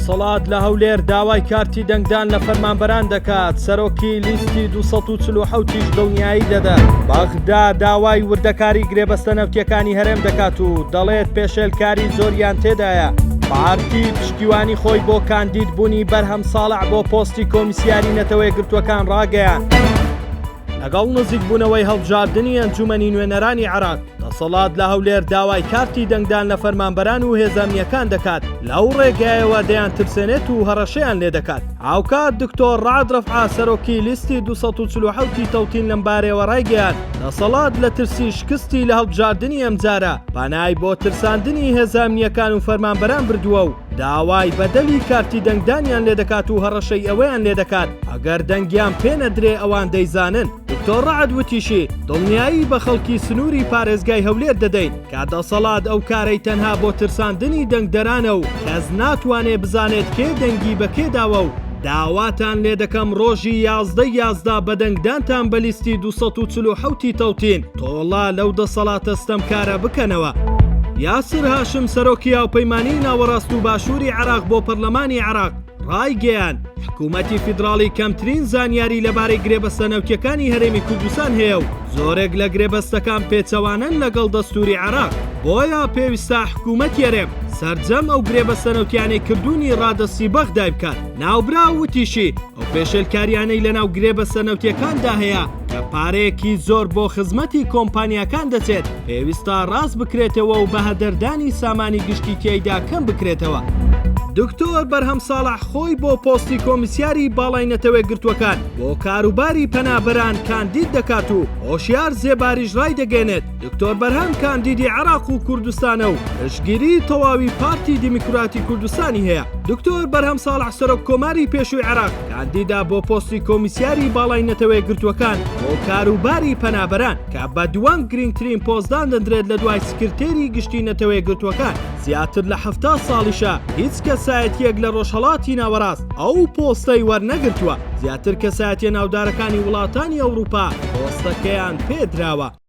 دەسەڵات لە هەولێر داوای کارتی دەنگدان لە فەرمانبەران دەکات. سەرۆکی لیستی 247 دڵنیایی دەدات. بەغدا داوای وردەکاری گرێبەستە نەوتیەکانی هەرێم دەکات و دەڵێت پێشێلکاری زۆریان تێدایە. پارتی پشتیوانی خۆی بۆ کاندید بوونی بەرهەم ساڵح بۆ پۆستی کۆمیسیاری نەتەوەی گرتوەکان ڕاگەیان. لەگەڵ نزیک بوونەوەی هەڵبژاردننی ئەنجومەنی نوێنەرانی عێراق، دەسەڵات لە هەولێر داوای کارتی دەنگدان لە فەرمانبەران و هێزانیەکان دەکات. لەو ڕێگایەوە دەیان ترسێنێت و هەڕەشەیان لێ دەکات. هاوکات دکتۆر ڕەعد ڕەفعا سەرۆکی لیستی 247 تەوتین لەم بارەیەوە ڕایگەیاند دەسەڵات لە ترسی شکستی لە هەڵبژاردننی ئەمجارە پانای بۆ ترساندنی هێزانیەکان و فەرمانبەران بردووە و داوای بەدەلی کارتی دەنگدانیان لێ دەکات و هەڕەشەی ئەوەیان لێ دەکات ئەگەر دەنگیان پێنەدرێ ئەوان دەیزانن. دکتۆر ڕەعد وتیشی دڵنیایی بە خەڵکی سنووری پارێزگای هەولێر دەدەین کە دەسەڵات ئەو کارەی تەنها بۆ ترساندنی دەنگدەرانە و کەس ناتوانێ بزانێت کێ دەنگی بە کێداوە و داواتان لێ دەکەم ڕۆژی 11 بە دەنگدانتان بە لیستی 247 تەوتین تۆڵا لەو دەسەڵاتە ستەمکارە بکەنەوە. یاسر هاشم سەرۆکی هاوپەیمانی ناوەڕاست و باشووری عێراق بۆ پەرلەمانی عێراق ڕایگەیان حکوومەتی فیدراڵی کەمترین زانیاری لەبارەی گرێبەستە نەوتیەکانی هەرێمی کوردستان هەیە و زۆرێک لە گرێبەستەکان پێچەوانن لەگەڵ دەستوری عێراق. بۆیە پێویستە حکوومەت هەرێم سەرجەم ئەو گرێبەستە نەوتیانەی کردوونی ڕادەستی بەغدای بکات. ناوبرا وتیشی ئەو پێشێلکاریانەی لەناو گرێبەستە نەوتیەکاندا هەیە کە پارەیەکی زۆر بۆ خزمەتی کۆمپانیاکان دەچێت پێویستە ڕاست بکرێتەوە و بە هەدەردانی سامانی گشتی تێیدا کەم بکرێتەوە. دکتۆر بەرهەم ساڵح خۆی بۆ پۆستی کۆمیسیاری باڵای نەتەوەی گرتوەکان بۆ کاروباری پەنابەران کاندید دەکات و هۆشیار زێباریش ڕای دەگەێنێت. دکتۆر بەرهەم کاندیدی عێراق و کوردستانە و پشتگیری تەواوی پارتی دیموکراتی کوردستانی هەیە. دکتۆر بەرهەم ساڵح سەرۆک کۆماری پێشووی عێراق کاندیدا بۆ پۆستی کۆمیسیاری باڵای نەتەوەی گرتوەکان بۆ کاروباری پەنابەران کە بە دووەم گرنگترین پۆستدان دەدرێت لە دوای سکرتێری گشتی نەتەوەی گرتوەکان. زیاتر لە 70 ساڵیشە هیچ کەسایەتیەک لە ڕۆژهەڵاتی ناوەڕاست ئەو پۆستەی وەرنەگرتووە. زیاتر کەسایەتیە ناودارەکانی وڵاتانی ئەوروپا پۆستەکەیان پێدراوە.